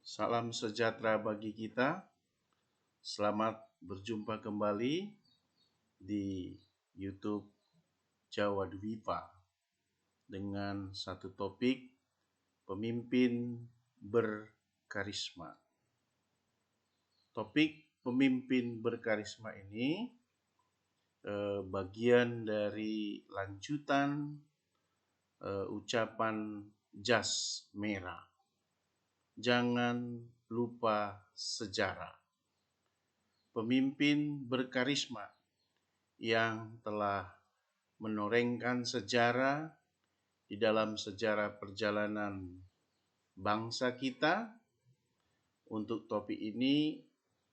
Salam sejahtera bagi kita. Selamat berjumpa kembali di YouTube Jawa Dwipa dengan satu topik pemimpin berkarisma. Topik pemimpin berkarisma ini bagian dari lanjutan ucapan jas merah. Jangan lupa sejarah. Pemimpin berkarisma yang telah menorengkan sejarah di dalam sejarah perjalanan bangsa kita. Untuk topik ini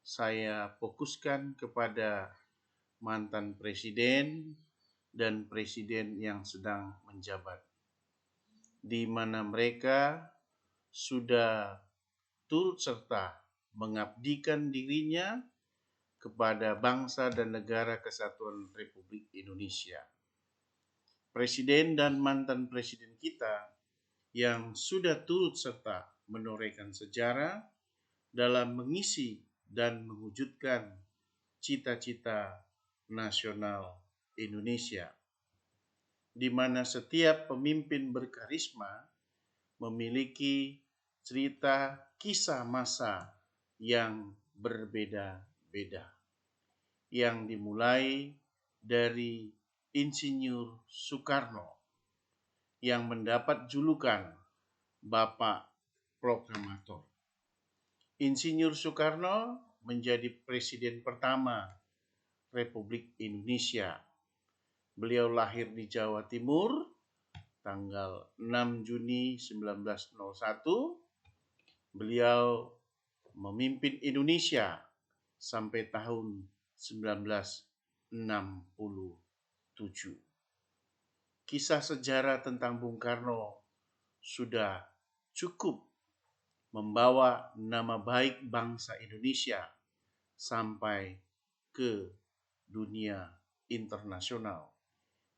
saya fokuskan kepada mantan presiden dan presiden yang sedang menjabat, di mana mereka sudah turut serta mengabdikan dirinya kepada bangsa dan negara kesatuan Republik Indonesia. Presiden dan mantan presiden kita yang sudah turut serta menorehkan sejarah dalam mengisi dan mewujudkan cita-cita nasional Indonesia, di mana setiap pemimpin berkarisma memiliki cerita kisah masa yang berbeda-beda, yang dimulai dari Insinyur Soekarno yang mendapat julukan Bapak Proklamator. Insinyur Soekarno menjadi presiden pertama Republik Indonesia. Beliau lahir di Jawa Timur tanggal 6 Juni 1901. Beliau memimpin Indonesia sampai tahun 1967. Kisah sejarah tentang Bung Karno sudah cukup membawa nama baik bangsa Indonesia sampai ke dunia internasional,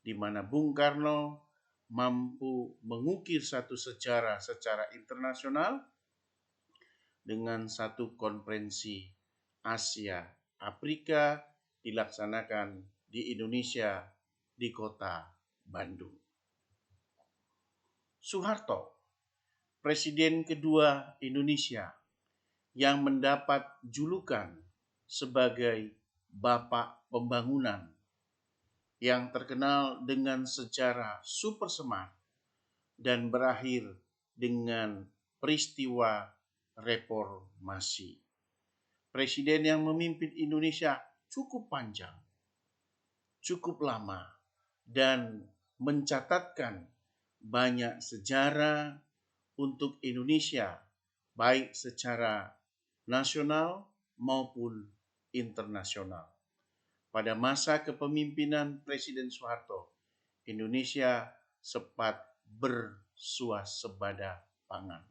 di mana Bung Karno mampu mengukir satu sejarah secara internasional dengan satu konferensi Asia Afrika dilaksanakan di Indonesia di kota Bandung. Soeharto, presiden kedua Indonesia yang mendapat julukan sebagai Bapak Pembangunan, yang terkenal dengan sejarah super smart dan berakhir dengan peristiwa reformasi. Presiden yang memimpin Indonesia cukup panjang, cukup lama, dan mencatatkan banyak sejarah untuk Indonesia, baik secara nasional maupun internasional. Pada masa kepemimpinan Presiden Soeharto, Indonesia sempat bersuasembada pangan.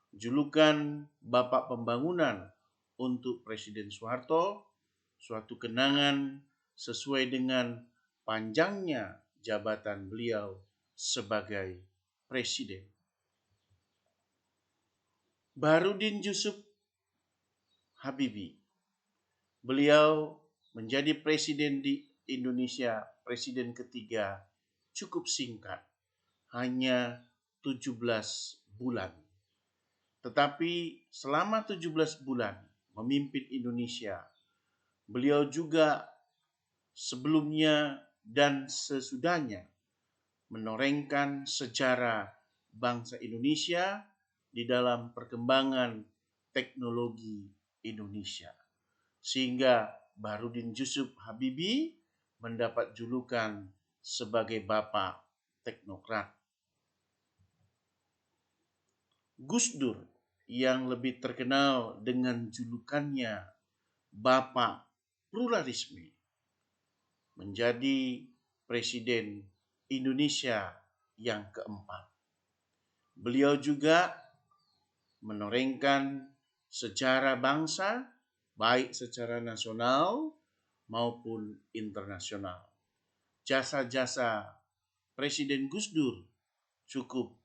Julukan Bapak Pembangunan untuk Presiden Soeharto suatu kenangan sesuai dengan panjangnya jabatan beliau sebagai presiden. Baharudin Yusuf Habibie, beliau menjadi presiden di Indonesia, presiden ketiga, cukup singkat, hanya 17 bulan. Tetapi selama 17 bulan memimpin Indonesia, beliau juga sebelumnya dan sesudahnya menorengkan sejarah bangsa Indonesia di dalam perkembangan teknologi Indonesia, sehingga Baharudin Yusuf Habibie mendapat julukan sebagai Bapak Teknokrat. Gus Dur yang lebih terkenal dengan julukannya Bapak Pluralisme menjadi presiden Indonesia yang keempat. Beliau juga menorengkan sejarah bangsa baik secara nasional maupun internasional. Jasa-jasa Presiden Gus Dur cukup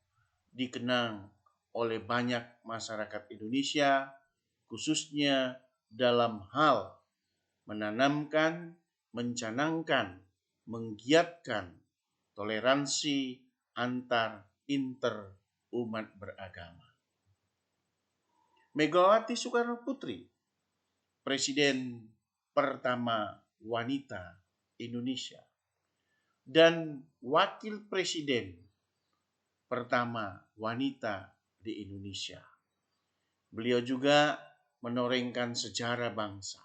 dikenang oleh banyak masyarakat Indonesia, khususnya dalam hal menanamkan, mencanangkan, menggiatkan toleransi antar inter umat beragama. Megawati Soekarno Putri, Presiden pertama wanita Indonesia dan Wakil Presiden pertama wanita di Indonesia. Beliau juga menorehkan sejarah bangsa.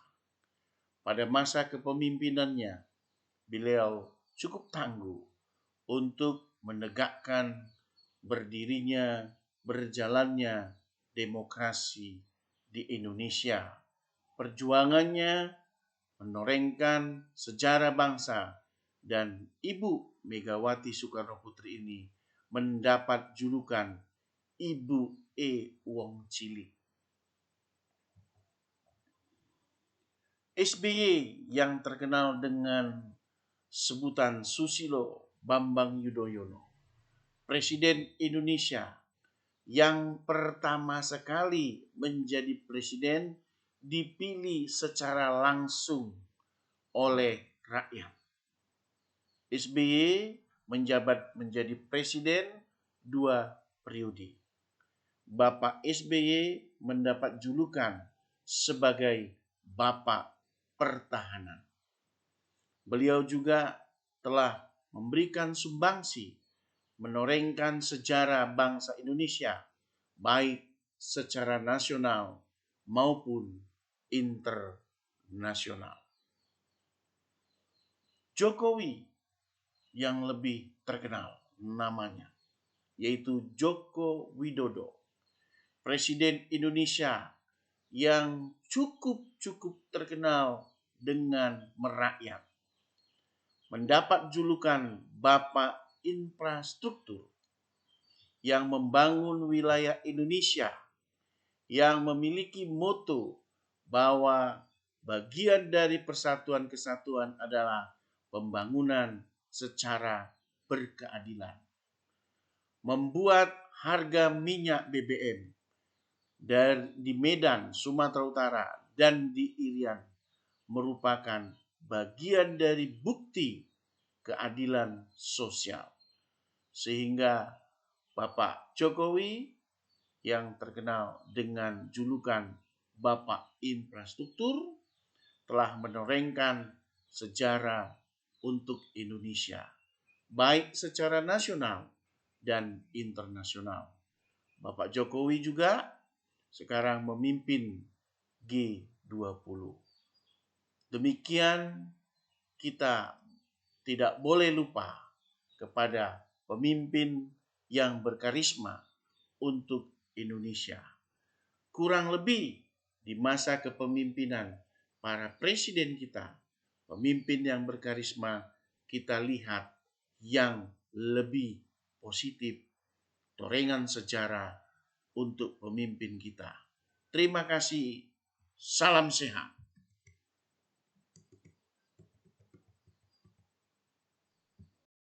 Pada masa kepemimpinannya, beliau cukup tangguh untuk menegakkan berdirinya, berjalannya demokrasi di Indonesia. Perjuangannya menorehkan sejarah bangsa dan Ibu Megawati Soekarno Putri ini mendapat julukan Ibu Wong Cilik. SBY yang terkenal dengan sebutan Susilo Bambang Yudhoyono, Presiden Indonesia yang pertama sekali menjadi presiden dipilih secara langsung oleh rakyat. SBY menjabat menjadi presiden 2 periode. Bapak SBY mendapat julukan sebagai Bapak Pertahanan. Beliau juga telah memberikan sumbangsi, menorehkan sejarah bangsa Indonesia, baik secara nasional maupun internasional. Jokowi yang lebih terkenal namanya, yaitu Joko Widodo, Presiden Indonesia yang cukup terkenal dengan merakyat, mendapat julukan Bapak Infrastruktur yang membangun wilayah Indonesia, yang memiliki moto bahwa bagian dari persatuan kesatuan adalah pembangunan secara berkeadilan. Membuat harga minyak BBM di Medan, Sumatera Utara, dan di Irian merupakan bagian dari bukti keadilan sosial. Sehingga Bapak Jokowi yang terkenal dengan julukan Bapak Infrastruktur telah menorehkan sejarah untuk Indonesia, baik secara nasional dan internasional. Bapak Jokowi juga sekarang memimpin G20. Demikian kita tidak boleh lupa kepada pemimpin yang berkarisma untuk Indonesia. Kurang lebih di masa kepemimpinan para presiden kita, pemimpin yang berkarisma, kita lihat yang lebih positif, torengan sejarah untuk pemimpin kita. Terima kasih. Salam sehat.